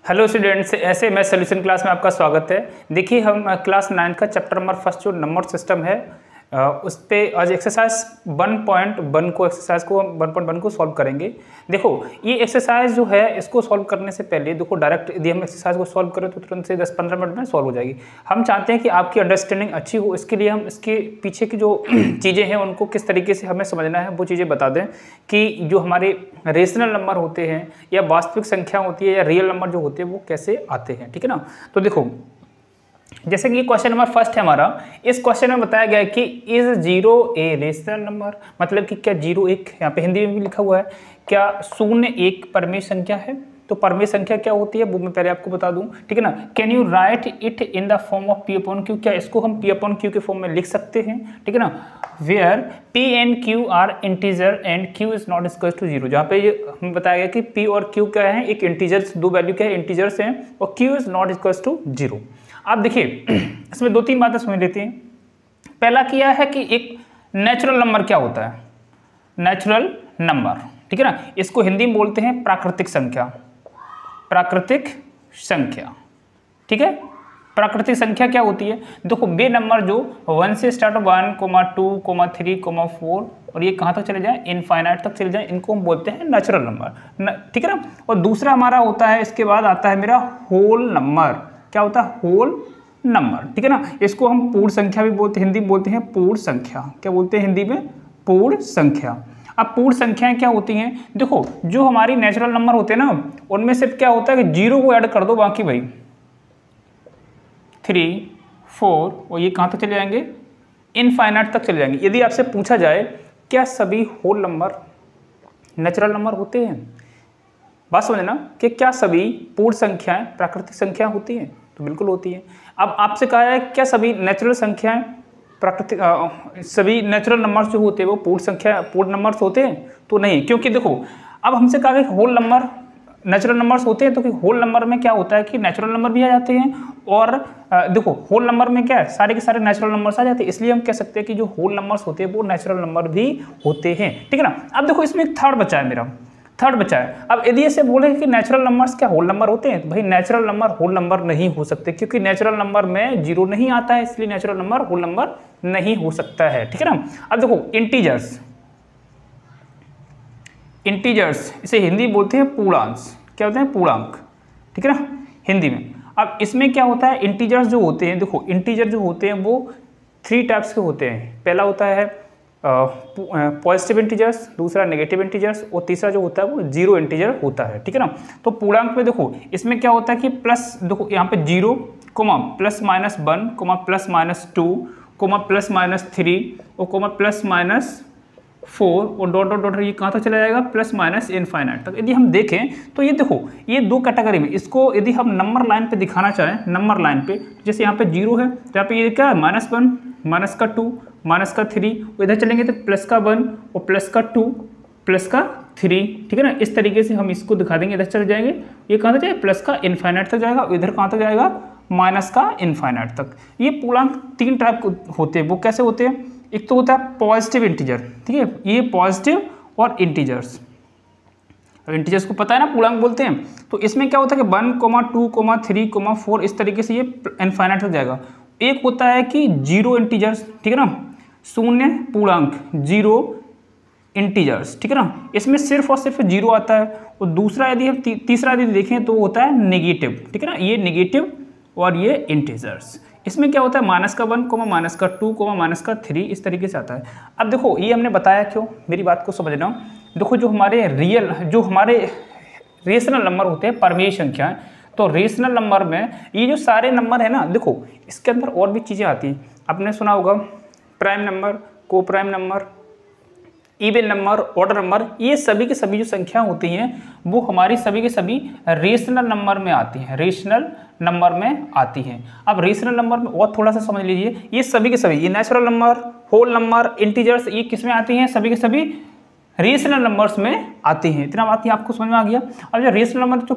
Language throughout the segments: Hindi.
हेलो स्टूडेंट्स, ऐसे मैं सोल्यूशन क्लास में आपका स्वागत है। देखिए, हम क्लास 9 का चैप्टर नंबर फर्स्ट जो नंबर सिस्टम है उस पे आज एक्सरसाइज 1.1 को एक्सरसाइज को 1.1 को सॉल्व करेंगे। देखो, ये एक्सरसाइज जो है इसको सॉल्व करने से पहले देखो, डायरेक्ट यदि हम एक्सरसाइज को सॉल्व करें तो तुरंत से 10-15 मिनट में सॉल्व हो जाएगी। हम चाहते हैं कि आपकी अंडरस्टैंडिंग अच्छी हो, इसके लिए हम इसके पीछे की जो चीज़ें हैं उनको किस तरीके से हमें समझना है वो चीज़ें बता दें कि जो हमारे रेशनल नंबर होते हैं या वास्तविक संख्या होती है या रियल नंबर जो होते हैं वो कैसे आते हैं। ठीक है ना। तो देखो, जैसे कि ये क्वेश्चन नंबर फर्स्ट है हमारा। इस क्वेश्चन में बताया गया है कि इज 0 ए रेशनल नंबर, मतलब कि क्या 0 एक, यहाँ पे हिंदी में भी लिखा हुआ है, क्या 0 एक परमेय संख्या है। तो परमेय संख्या क्या होती है वो मैं पहले आपको बता दूं। ठीक है ना। Can you write it in the form of p upon q, क्या इसको हम पी अपॉन क्यू के फॉर्म में लिख सकते हैं। ठीक है ना। Where p and q are integer and q is not equal to 0, जहाँ पे ये हमें बताया गया कि पी और क्यू क्या है, एक इंटीजर्स, दो वैल्यू क्या है, इंटीजर्स हैं, और q is not equal to 0। आप देखिए, इसमें 2-3 बातें समझ लेते हैं। पहला किया है कि एक नेचुरल नंबर क्या होता है, नेचुरल नंबर। ठीक है ना। इसको हिंदी में बोलते हैं प्राकृतिक संख्या, प्राकृतिक संख्या। ठीक है। प्राकृतिक संख्या क्या होती है, देखो वे नंबर जो 1 से स्टार्ट 1, 2, 3, 4 और ये कहाँ तक चले जाए, इनफाइनाइट तक चले जाए, इनको हम बोलते हैं नेचुरल नंबर। ठीक है ना। और दूसरा हमारा होता है, इसके बाद आता है मेरा होल नंबर। क्या होता है, होल नंबर। ठीक है ना। इसको हम पूर्ण संख्या भी बोलते हैं, हिंदी में बोलते हैं पूर्ण संख्या। क्या बोलते हैं हिंदी में, पूर्ण संख्या। अब पूर्ण संख्याएं क्या होती हैं, देखो जो हमारी नेचुरल नंबर होते हैं ना, उनमें सिर्फ क्या होता है कि 0 को ऐड कर दो, बाकी भाई 3, 4 और ये कहाँ तक चले जाएंगे, इनफाइनाइट तक चले जाएंगे। यदि आपसे पूछा जाए क्या सभी होल नंबर नेचुरल नंबर होते हैं, बात समझना कि क्या सभी पूर्ण संख्याएं प्राकृतिक संख्या होती हैं, तो बिल्कुल होती हैं। अब आपसे कहा है क्या सभी नेचुरल संख्याएं प्राकृतिक सभी नेचुरल नंबर्स जो होते हैं वो पूर्ण नंबर्स होते हैं, तो नहीं। क्योंकि देखो, अब हमसे कहा कि होल नंबर नेचुरल नंबर्स होते हैं, तो कि होल नंबर में क्या होता है कि नेचुरल नंबर भी आ जाते हैं, और देखो होल नंबर में क्या है, सारे के सारे नेचुरल नंबर्स आ जाते हैं, इसलिए हम कह सकते हैं कि जो होल नंबर्स होते हैं वो नेचुरल नंबर भी होते हैं। ठीक है ना। अब देखो, इसमें एक थर्ड बचा है, मेरा थर्ड बचा है। अब यदि ऐसे बोले कि नेचुरल नंबर्स क्या होल नंबर होते हैं, तो भाई नेचुरल नंबर होल नंबर नहीं हो सकते, क्योंकि नेचुरल नंबर में 0 नहीं आता है, इसलिए नेचुरल नंबर होल नंबर नहीं हो सकता है। ठीक है ना। अब देखो, इंटीजर्स, इंटीजर्स इसे हिंदी बोलते हैं पूर्णांक। क्या होते हैं, पूर्णांक। ठीक है ना, हिंदी में। अब इसमें क्या होता है, इंटीजर्स जो होते हैं, देखो इंटीजर जो होते हैं वो 3 टाइप्स के होते हैं। पहला होता है पॉजिटिव इंटीजर्स, दूसरा नेगेटिव इंटीजर्स, और तीसरा जो होता है वो 0 इंटीजर होता है। ठीक है ना। तो पूर्णांक में देखो, इसमें क्या होता है कि प्लस, देखो यहाँ पे 0, +-1, +-2, +-3 और +-4 और डॉट ये कहाँ तक चला जाएगा, +- इनफाइनाइट तक। यदि हम देखें तो ये देखो, ये 2 कैटेगरी में, इसको यदि हम नंबर लाइन पे दिखाना चाहें, नंबर लाइन पे, जैसे यहाँ पे 0 है तो यहाँ पे ये क्या है, -1, -2, -3, इधर चलेंगे तो +1 और +2, +3। ठीक है ना। इस तरीके से हम इसको दिखा देंगे, इधर चले जाएंगे, ये कहाँ तक जाएगा, प्लस का इनफाइनाइट तक जाएगा, इधर कहाँ तक जाएगा, माइनस का इनफाइनाइट तक। ये पूर्णांक 3 टाइप के होते हैं। वो कैसे होते हैं, एक तो होता है पॉजिटिव इंटीजर। ठीक है, ये पॉजिटिव और इंटीजर्स, इंटीजर्स को पता है ना पूर्णांक बोलते हैं। तो इसमें क्या होता है कि 1, 2, 3, 4 इस तरीके से ये इनफाइनाइट तक जाएगा। एक होता है कि 0 इंटीजर्स। ठीक है ना, 0 पूर्णांक, 0 इंटीजर्स। ठीक है ना, इसमें सिर्फ और सिर्फ 0 आता है। और दूसरा यदि हम तीसरा यदि देखें तो होता है नेगेटिव। ठीक है ना, ये नेगेटिव और ये इंटीजर्स। इसमें क्या होता है, -1, -2, -3 इस तरीके से आता है। अब देखो, ये हमने बताया क्यों, मेरी बात को समझना। देखो, जो हमारे रेशनल नंबर होते हैं, परमेय संख्याएं, तो रेशनल नंबर में ये जो सारे नंबर है ना, देखो इसके अंदर और भी चीज़ें आती हैं। आपने सुना होगा प्राइम नंबर, को prime number, even number, order number, ये सभी के सभी जो संख्या होती हैं वो हमारी सभी के सभी रेशनल नंबर में आती हैं, रेशनल नंबर में आती हैं। अब रेशनल नंबर में और थोड़ा सा समझ लीजिए, ये सभी के सभी, ये natural number, whole number, integers, ये किस में आती हैं, सभी के सभी रेशनल नंबर्स में आती हैं। इतना बात ही आपको समझ में आ गया। अब जो रेशनल नंबर जो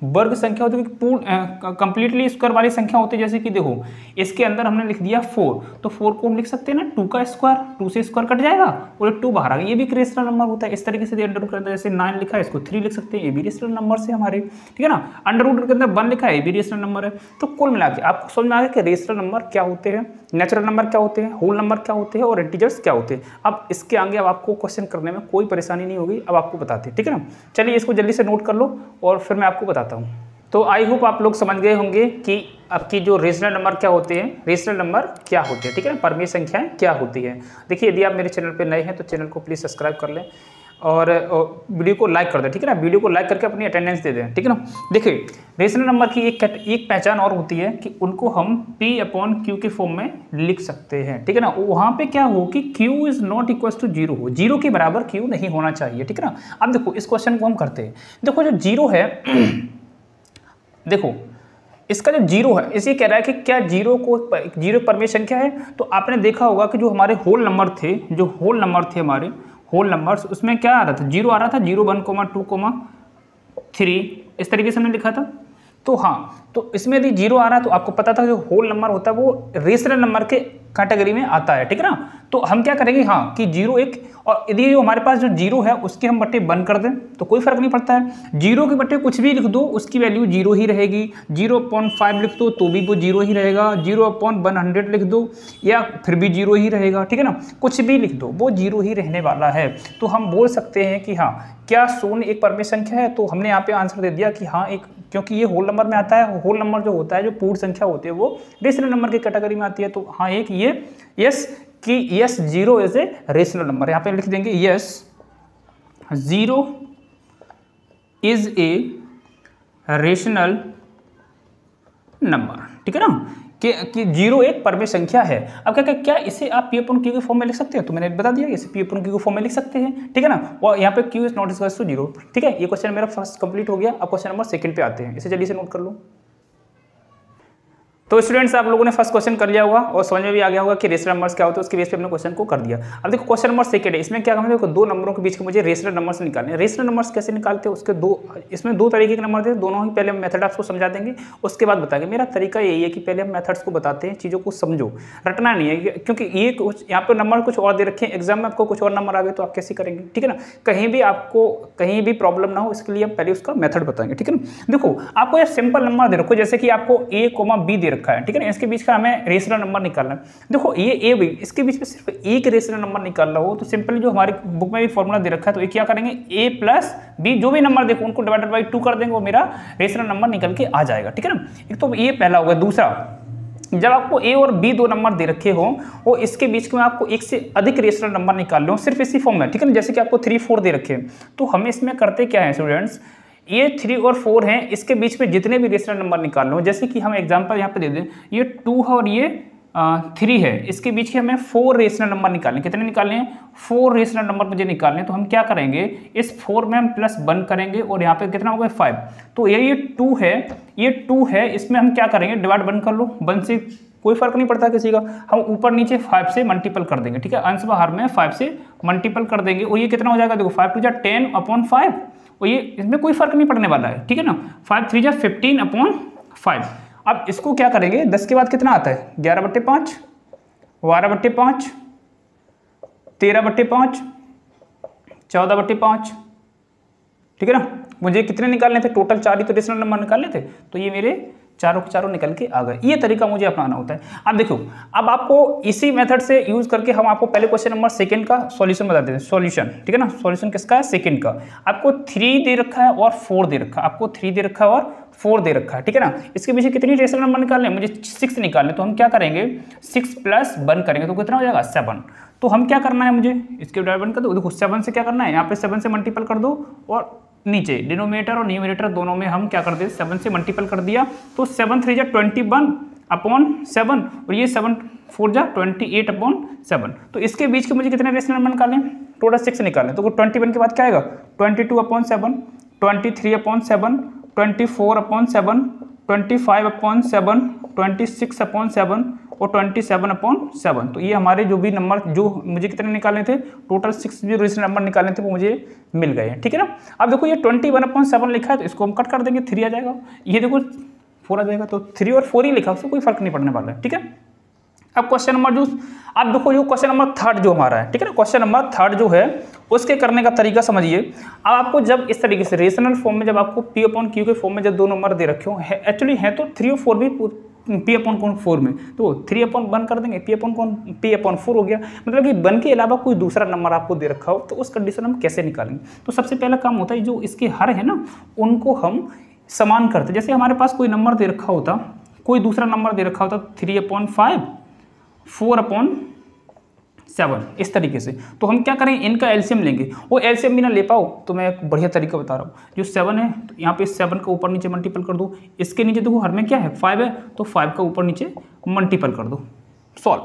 वर्ग संख्या होती है, पूर्ण कंप्लीटली स्क्वायर वाली संख्या होती है। जैसे कि देखो इसके अंदर हमने लिख दिया 4, तो 4 को हम लिख सकते हैं ना 2 का स्क्वायर, 2 से स्क्वायर कट जाएगा और 2 बाहर आ गया, ये भी एक रेशनल नंबर होता है। इस तरीके से अंडर रूट के अंदर जैसे 9 लिखा है इसको 3 लिख सकते हैं, ये भी रेशनल नंबर से हमारे, ठीक है ना। अंडर रूट के अंदर 1 लिखा है, ये भी रेशनल नंबर है। तो कुल मिला के आपको समझ में आ गया कि रेशनल नंबर क्या होते हैं, नेचुरल नंबर क्या होते हैं, होल नंबर क्या होते हैं और इंटीजर्स क्या होते हैं। अब इसके आगे अब आपको क्वेश्चन करने में कोई परेशानी नहीं होगी, अब आपको बताते हैं, ठीक है ना। चलिए इसको जल्दी से नोट कर लो और फिर मैं आपको बताता हूँ। तो आई होप आप लोग समझ गए होंगे कि आपकी जो रेशनल नंबर क्या होते हैं, रेशनल नंबर क्या होते हैं, ठीक है ना, परमीय संख्याएं क्या होती है। देखिए यदि आप मेरे चैनल पे नए हैं तो चैनल को प्लीज़ सब्सक्राइब कर लें और वीडियो को लाइक कर दें, ठीक है ना। वीडियो को लाइक करके अपनी अटेंडेंस दे दें, ठीक है ना। देखिए रेशनल नंबर की एक पहचान और होती है कि उनको हम P/Q के फॉर्म में लिख सकते हैं, ठीक है ना। वहाँ पे क्या हो कि Q is not equal to 0 हो, 0 के बराबर Q नहीं होना चाहिए, ठीक है ना। अब देखो इस क्वेश्चन को हम करते हैं। देखो जो 0 है देखो इसका जो 0 है इसे कह रहा है कि क्या 0 परमीय संख्या है। तो आपने देखा होगा कि जो हमारे होल नंबर थे, जो होल नंबर थे हमारे होल नंबर्स, उसमें क्या आ रहा था, 0 आ रहा था, 0, 1, 2, 3 इस तरीके से हमने लिखा था। तो हाँ, तो इसमें यदि 0 आ रहा है तो आपको पता था जो होल नंबर होता है वो रेशनल नंबर के कैटेगरी में आता है, ठीक है ना। तो हम क्या करेंगे, हाँ कि 0 एक, और यदि जो हमारे पास जो 0 है उसके हम बट्टे 1 कर दें तो कोई फर्क नहीं पड़ता है। 0 के बट्टे कुछ भी लिख दो उसकी वैल्यू 0 ही रहेगी। 0.5 लिख दो तो भी वो 0 ही रहेगा। 0/100 लिख दो या फिर भी 0 ही रहेगा, ठीक है ना। कुछ भी लिख दो वो 0 ही रहने वाला है। तो हम बोल सकते हैं कि हाँ क्या शून्य एक परमीय संख्या है। तो हमने यहाँ पे आंसर दे दिया कि हाँ एक, क्योंकि ये होल नंबर में आता है। होल नंबर जो होता है, जो पूर्ण संख्या होती है वो रेशनल नंबर की कैटेगरी में आती है। तो हाँ एक ये यस कि yes 0 is a rational number. यहाँ पे लिख देंगे yes 0 is a rational number, ठीक है ना, कि 0 एक परमीय संख्या है। अब क्या इसे आप P/Q के फॉर्म में लिख सकते हैं। तो मैंने बता दिया इसे P/Q के फॉर्म में लिख सकते हैं, ठीक है ना। और यहाँ पे Q is not equal to 0, ठीक है। ये क्वेश्चन मेरा फर्स्ट कंप्लीट हो गया। अब क्वेश्चन नंबर 2 पे आते हैं, इसे जल्दी से नोट कर लो। तो स्टूडेंट्स आप लोगों ने फर्स्ट क्वेश्चन कर लिया होगा और समझ में भी आ गया होगा कि रेशनल नंबर्स क्या होते हैं। उसके बेस पे हमने क्वेश्चन को कर दिया। अब देखो क्वेश्चन नंबर 2 है, इसमें क्या देखो 2 नंबरों के बीच के मुझे रेशनल नंबर्स निकालने हैं। रेशनल नंबर्स कैसे निकालते हैं उसके इसमें 2 तरीके के नंबर थे, दोनों ही पहले हम मेथड आपको समझा देंगे, उसके बाद बताएंगे। मेरा तरीका यही है कि पहले हम मेथड्स को बताते हैं, चीज़ों को समझो, रटना नहीं है, क्योंकि ये कुछ यहाँ पर नंबर कुछ और दे रखे हैं, एग्जाम में आपको कुछ और नंबर आ गए तो आप कैसे करेंगे, ठीक है ना। कहीं भी आपको कहीं भी प्रॉब्लम ना हो इसके लिए हम पहले उसका मेथड बताएंगे, ठीक है ना। देखो आपको ये सिंपल नंबर दे रखो, जैसे कि आपको A, B दे रखा है, ठीक है ना। इसके बीच का हमें रेशनल नंबर निकालना है। देखो ये A भी, इसके बीच में सिर्फ एक रेशनल नंबर निकालना हो तो सिंपली जो हमारी बुक में भी फॉर्मूला दे रखा है, तो ये क्या करेंगे A+B, जो भी नंबर देखो उनको डिवाइडेड बाई 2 कर देंगे, वो मेरा रेशनल नंबर निकल के आ जाएगा, ठीक है ना। एक तो ये पहला होगा। दूसरा, जब आपको A और B 2 नंबर दे रखे हो और इसके बीच में आपको एक से अधिक रेशनल नंबर निकाल लो सिर्फ इसी फॉर्म में, ठीक है ना। जैसे कि आपको 3, 4 दे रखे हैं, तो हम इसमें करते क्या है स्टूडेंट्स, ये 3 और 4 हैं, इसके बीच में जितने भी रेशनल नंबर निकाल लो, जैसे कि हम एग्जांपल यहाँ पे दे दें, ये 2 है और ये 3 है, इसके बीच के हमें 4 रेशनल नंबर निकालने। कितने निकालने हैं, 4 रेशनल नंबर मुझे निकालने हैं। तो हम क्या करेंगे, इस 4 में हम +1 करेंगे और यहाँ पे कितना होगा 5। तो ये 2 है, ये 2 है, इसमें हम क्या करेंगे, डिवाइड 1 कर लो। 1 से कोई फर्क नहीं पड़ता किसी का, हम ऊपर नीचे 5 से मल्टीपल कर देंगे, ठीक है। अंश बाहर में 5 से मल्टीपल कर देंगे और ये कितना हो जाएगा, देखो 5 × 10/5, और ये इसमें कोई फर्क नहीं पड़ने वाला है, ठीक है ना। 5 × 3 = 15/5। अब इसको क्या करेंगे, 10 के बाद कितना आता है, 11/5, 12/5, 13/5, 14/5, ठीक है ना। मुझे कितने निकालने थे, टोटल 4 ही तो रेशनल नंबर निकालने थे, तो ये मेरे चारों के चारों निकल के आ गए। ये तरीका मुझे अपनाना होता है। अब देखो, अब आपको इसी मेथड से यूज करके हम आपको पहले क्वेश्चन नंबर 2 का सॉल्यूशन बता देते हैं। सॉल्यूशन, ठीक है ना। सॉल्यूशन किसका है, 2 का। आपको 3 दे रखा है और 4 दे रखा है, आपको 3 दे रखा है और 4 दे रखा है, ठीक है ना। इसके पीछे कितनी रेशनल नंबर निकालने हैं, मुझे 6 निकालने। तो हम क्या करेंगे, 6 + 1 करेंगे तो कितना हो जाएगा, 7। तो हम क्या करना है, मुझे इसके डिवाइड 1 कर दो। देखो 7 से क्या करना है, यहाँ पे 7 से मल्टीपल कर दो और नीचे डिनोमिनेटर और न्यूमरेटर दोनों में हम क्या कर दें, 7 से मल्टीपल कर दिया। तो 7 × 3 = 21/7 और ये 7 × 4 = 28/7। तो इसके बीच के मुझे कितने रेशनल नंबर निकालें, टोटल 6 निकालें। तो 21 के बाद क्या आएगा, 22/7, 23/7, 24/7, 25/7, 26/7 और 27/7। तो ये हमारे जो भी नंबर जो मुझे कितने निकालने थे, टोटल 6 जो रेशनल नंबर निकालने थे वो मुझे मिल गए हैं, ठीक है ना। अब देखो ये 21/7 लिखा है तो इसको हम कट कर देंगे, 3 आ जाएगा। ये देखो 4 आ जाएगा, तो 3 और 4 ही लिखा, उससे कोई फर्क नहीं पड़ने वाला है, ठीक है। अब क्वेश्चन नंबर जो अब देखो जो क्वेश्चन नंबर 3 जो हमारा है, ठीक है ना, क्वेश्चन नंबर 3 जो है उसके करने का तरीका समझिए। अब आपको जब इस तरीके से रेशनल फॉर्म में जब आपको P/Q के फॉर्म में जब 2 नंबर दे रखे हो, एक्चुअली है तो 3 और 4 भी P/4 में, तो 3/1 कर देंगे, P/4 हो गया। मतलब कि 1 के अलावा कोई दूसरा नंबर आपको दे रखा हो तो उस कंडीशन हम कैसे निकालेंगे। तो सबसे पहला काम होता है जो इसके हर है ना उनको हम समान करते। जैसे हमारे पास कोई नंबर दे रखा होता, कोई दूसरा नंबर दे रखा होता 3/5, 4/7, इस तरीके से, तो हम क्या करें, इनका एलसीएम लेंगे। वो एलसीएम भी ना ले पाओ तो मैं एक बढ़िया तरीका बता रहा हूँ। जो 7 है तो यहाँ पे 7 का ऊपर नीचे मल्टीपल कर दो, इसके नीचे देखो हर में क्या है 5 है तो 5 का ऊपर नीचे मल्टीपल कर दो, सॉल्व।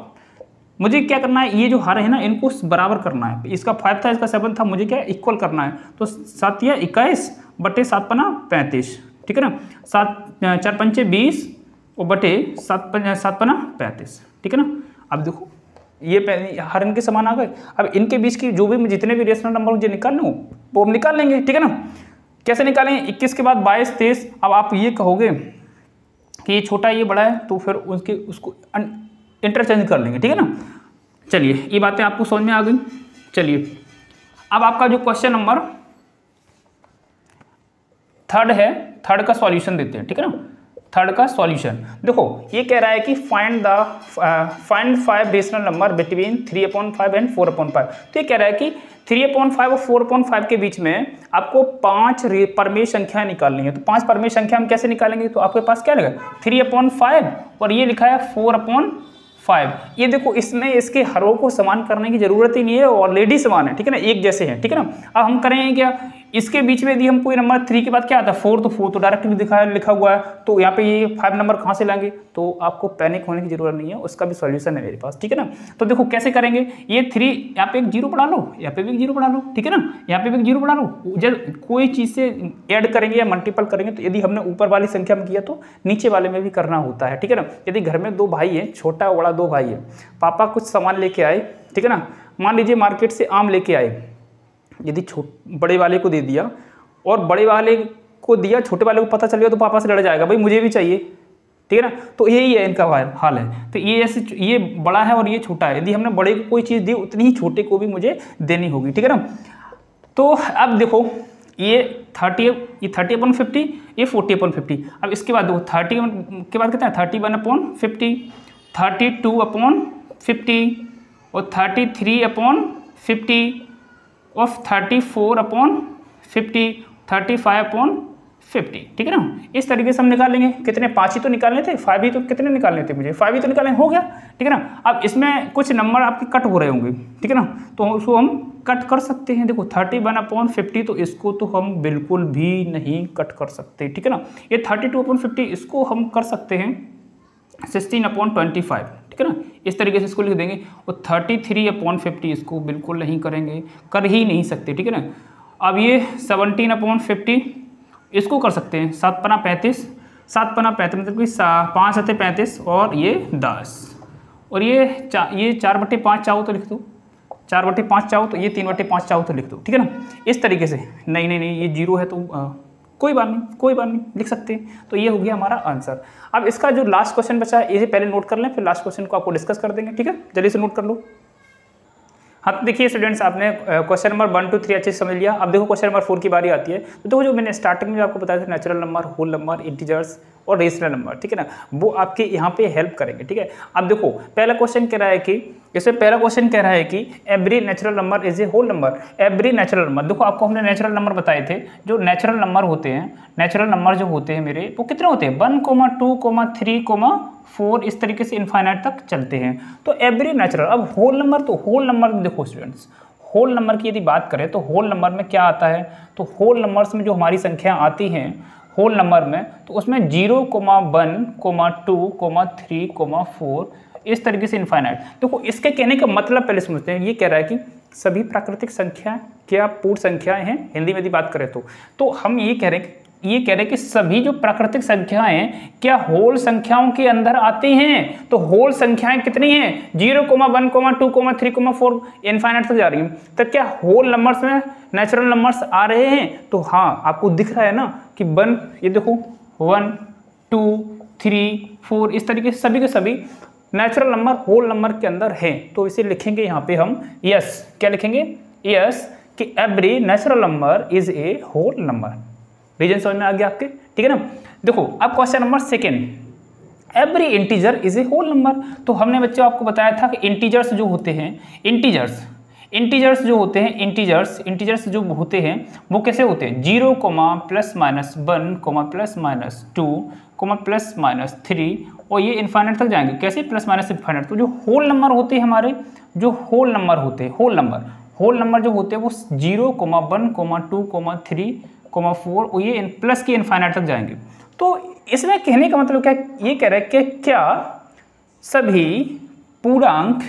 मुझे क्या करना है, ये जो हर है ना इनको बराबर करना है। इसका 5 था, इसका 7 था, मुझे क्या इक्वल करना है। तो 7 या 21 बटे 7 पना 35, ठीक है ना। 4 पंचे 20 और बटे 7 पना 35, ठीक है ना। अब देखो ये हर इनके समान आ गए। अब इनके बीच की जो भी जितने भी रेशनल नंबर मुझे निकालने हो वो हम निकाल लेंगे, ठीक है ना। कैसे निकालेंगे, 21 के बाद 22, 23। अब आप ये कहोगे कि ये छोटा ये बड़ा है तो फिर उसको इंटरचेंज कर लेंगे, ठीक है ना। चलिए ये बातें आपको समझ में आ गई। चलिए अब आपका जो क्वेश्चन नंबर 3 है, 3 का सॉल्यूशन देते हैं, ठीक है ना। 3 का सॉल्यूशन देखो, ये कह रहा है कि find 5 rational number between 3/5 and 4/5। तो ये कह रहा है कि 3/5 और 4/5 के बीच में आपको 5 परमेय संख्या निकालनी है। तो 5 परमेय संख्या हम कैसे निकालेंगे, तो आपके पास क्या लगा 3/5 और ये लिखा है 4/5। ये देखो इसमें इसके हरों को समान करने की जरूरत ही नहीं है, ऑलरेडी समान है, ठीक है ना, एक जैसे हैं, ठीक है ना। अब हम करेंगे क्या, इसके बीच में यदि हम कोई नंबर 3 के बाद क्या आता है 4, तो 4 तो डायरेक्टली लिखा हुआ है, तो यहाँ पे ये 5 नंबर कहाँ से लाएंगे। तो आपको पैनिक होने की जरूरत नहीं है, उसका भी सॉल्यूशन है मेरे पास, ठीक है ना। तो देखो कैसे करेंगे, ये 3 यहाँ पे एक 0 बढ़ा लो, यहाँ पे भी एक 0 बढ़ा लो, ठीक है ना, यहाँ पे भी एक 0 बढ़ा लो। जब कोई चीज़ से ऐड करेंगे या मल्टीपल करेंगे तो यदि हमने ऊपर वाली संख्या में किया तो नीचे वाले में भी करना होता है, ठीक है ना। यदि घर में 2 भाई हैं, छोटा बड़ा 2 भाई है, पापा कुछ सामान लेके आए, ठीक है ना, मान लीजिए मार्केट से आम लेके आए, यदि बड़े वाले को दे दिया और बड़े वाले को दिया, छोटे वाले को पता चल गया तो पापा से लड़ जाएगा, भाई मुझे भी चाहिए, ठीक है ना। तो यही है इनका हाल है। तो ये ऐसे, ये बड़ा है और ये छोटा है, यदि हमने बड़े को कोई चीज़ दी उतनी ही छोटे को भी मुझे देनी होगी, ठीक है ना। तो अब देखो ये 30/50, ये 40/50। अब इसके बाद देखो 30 के बाद कितना है 31/50, 32/50 और 33/50 और 34/50, 35/50, ठीक है ना। इस तरीके से हम निकालेंगे। कितने 5 ही तो निकालने थे, 5 ही तो कितने निकालने थे मुझे, 5 ही तो निकालने, हो गया, ठीक है ना। अब इसमें कुछ नंबर आपके कट हो रहे होंगे, ठीक है ना, तो उसको हम कट कर सकते हैं। देखो 31/50 तो इसको तो हम बिल्कुल भी नहीं कट कर सकते, ठीक है ना। ये 32/50 इसको हम कर सकते हैं 16/25, ठीक है ना, इस तरीके से इसको लिख देंगे। और 33/50 इसको बिल्कुल नहीं करेंगे, कर ही नहीं सकते, ठीक है ना। अब ये 17/50 इसको कर सकते हैं, 7 पना 35, 7 पना 35 मतलब कि 5 7 35 और ये 10 और ये 4/5 चाहो तो लिख दो, 4/5 चाहो तो ये 3/5 चाहो तो लिख दो, ठीक है ना। इस तरीके से नहीं ये 0 है तो कोई बात नहीं लिख सकते हैं। तो ये हो गया हमारा आंसर। अब इसका जो लास्ट क्वेश्चन बचा है इसे पहले नोट कर लें, फिर लास्ट क्वेश्चन को आपको डिस्कस कर देंगे, ठीक है। जल्दी से नोट कर लो। हाँ तो देखिए स्टूडेंट्स, आपने क्वेश्चन नंबर 1 2 3 अच्छे से समझ लिया। अब देखो क्वेश्चन नंबर 4 की बारी आती है। तो देखो जो मैंने स्टार्टिंग में आपको बताया था, natural number, whole number, integers और रेशनल नंबर, ठीक है ना, वो आपके यहाँ पे हेल्प करेंगे, ठीक है। अब देखो पहला क्वेश्चन कह रहा है कि इसमें पहला क्वेश्चन कह रहा है कि every natural number is a whole number. Every natural number, देखो आपको हमने नेचुरल नंबर बताए थे, जो नेचुरल नंबर होते हैं, नेचुरल नंबर जो होते हैं मेरे, वो कितने होते हैं 1, 2, 3, 4, इस तरीके से इनफाइनाइट तक चलते हैं। तो एवरी नेचुरल, अब होल नंबर, तो होल नंबर देखो स्टूडेंट्स, होल नंबर की यदि बात करें तो होल नंबर में क्या आता है, तो होल नंबर्स में जो हमारी संख्या आती हैं होल नंबर में, तो उसमें 0, 1, 2, 3, 4 इस तरीके से इनफाइनाइट। देखो इसके कहने का मतलब पहले समझते हैं। ये कह रहा है कि सभी प्राकृतिक संख्या क्या पूर्ण संख्याएं हैं, हिंदी में यदि बात करें तो हम ये कह रहे हैं कि ये कह रहे हैं कि सभी जो प्राकृतिक संख्याएं क्या होल संख्याओं के अंदर आती हैं। तो होल संख्याएं कितनी हैं, 0, 1, 2, 3, 4 इनफाइनाइट तक जा रही हैं। तो क्या होल नंबर्स में नेचुरल नंबर्स आ रहे हैं? तो हाँ, आपको दिख रहा है ना कि 1, ये देखो 1, 2, 3, 4 इस तरीके से सभी के सभी नेचुरल नंबर होल नंबर के अंदर हैं। तो इसे लिखेंगे यहाँ पे हम यस, क्या लिखेंगे, यस कि every natural number is a whole number. Reason समझ में आ गया आपके, ठीक है ना। देखो अब question number second, every integer is a whole number. तो हमने बच्चों आपको बताया था कि इंटीजर्स जो होते हैं, इंटीजर्स जो होते हैं, इंटीजर्स जो होते हैं वो कैसे होते हैं, 0, +-1, +-2, +-3 और ये इनफाइनाइट तक जाएंगे। कैसे, +- इनफाइनाइट। तो जो होल नंबर होते हैं हमारे, जो होल नंबर होते हैं, होल नंबर जो होते हैं वो 0, 1, 2, 3, 4 और ये प्लस की इनफाइनाइट तक जाएंगे। तो इसमें कहने का मतलब क्या, ये कह रहा है कि क्या सभी पूर्णांक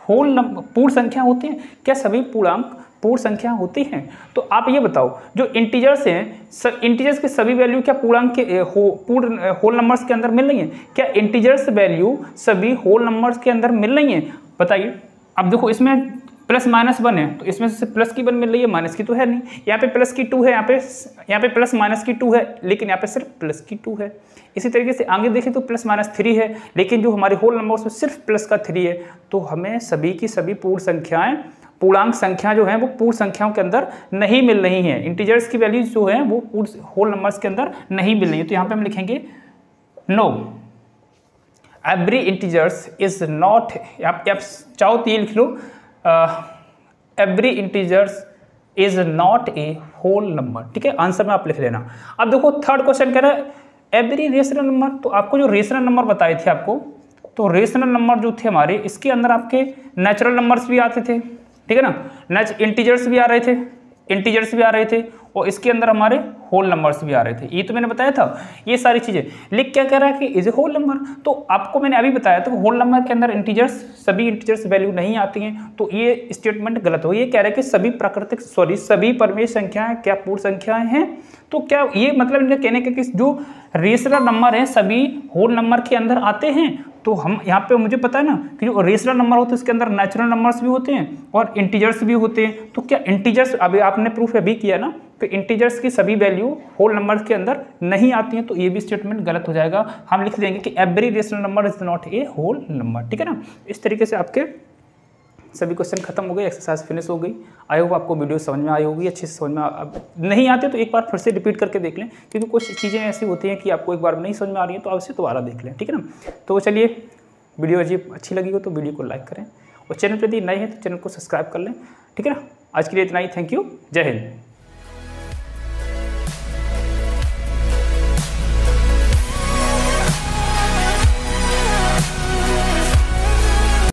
पूर्ण संख्या होती हैं, क्या सभी पूर्णांक पूर्ण संख्या होती हैं। तो आप ये बताओ, जो इंटीजर्स हैं, इंटीजर्स के सभी वैल्यू क्या पूर्णांक के पूर्ण होल नंबर्स के अंदर मिल रही हैं? क्या इंटीजर्स वैल्यू सभी होल नंबर्स के अंदर मिल रही हैं? बताइए। अब देखो इसमें +-1 है, तो इसमें से प्लस की 1 मिल रही है, माइनस की तो है नहीं। यहाँ पे प्लस की 2 है, यहाँ पे +-2 है, लेकिन यहाँ पे सिर्फ प्लस की 2 है। इसी तरीके से आगे देखें तो +-3 है, लेकिन जो हमारे होल नंबर उसमें सिर्फ प्लस का 3 है। तो हमें सभी की सभी पूर्ण संख्याएं, पूर्णांक संख्या जो है वो पूर्ण संख्याओं के अंदर नहीं मिल रही हैं। इंटीजर्स की वैल्यूज जो है वो पूर्ण होल नंबर्स के अंदर नहीं मिल रही है। तो यहाँ पे हम लिखेंगे no, every integers is not, आप चाहो तो ये लिख लो, every integers is not a whole number. ठीक है, आंसर में आप लिख लेना। अब देखो थर्ड क्वेश्चन कह रहा है एवरी रेशनल नंबर। तो आपको जो रेशनल नंबर बताए थे आपको, तो रेशनल नंबर जो थे हमारे, इसके अंदर आपके नेचुरल नंबर्स भी आते थे, ठीक है ना, इंटीजर्स भी आ रहे थे, और इसके अंदर हमारे होल नंबर्स भी आ रहे थे। ये तो मैंने बताया था, ये सारी चीजें लिख क्या कह रहा है कि इज ए होल नंबर। तो आपको मैंने अभी बताया था होल नंबर के अंदर सभी इंटीजर्स वैल्यू नहीं आती हैं, तो ये स्टेटमेंट गलत हो। ये कह रहा है कि सभी परमेय संख्याएं क्या पूर्ण संख्याएं हैं। तो क्या ये मतलब इनका कहने का कि जो रेशनल नंबर है सभी होल नंबर के अंदर आते हैं। तो हम यहाँ पे मुझे पता है ना कि जो रेशनल नंबर होते हैं उसके अंदर नेचुरल नंबर्स भी होते हैं और इंटीजर्स भी होते हैं। तो क्या इंटीजर्स, अभी आपने प्रूफ अभी किया ना कि इंटीजर्स की सभी वैल्यू होल नंबर्स के अंदर नहीं आती हैं, तो ये भी स्टेटमेंट गलत हो जाएगा। हम लिख देंगे कि every rational number is not a whole number. ठीक है ना, इस तरीके से आपके सभी क्वेश्चन खत्म हो गए, एक्सरसाइज फिनिश हो गई। आई होप आपको वीडियो समझ में आई होगी, अच्छे से समझ में अब नहीं आते तो एक बार फिर से रिपीट करके देख लें, क्योंकि कुछ चीज़ें ऐसी होती हैं कि आपको एक बार नहीं समझ में आ रही है तो आप इसे दोबारा देख लें। ठीक है ना, तो चलिए वीडियो अच्छी लगी हो तो वीडियो को लाइक करें और चैनल पर यदि नए हैं तो चैनल को सब्सक्राइब कर लें। ठीक है ना, आज के लिए इतना ही। थैंक यू, जय हिंद।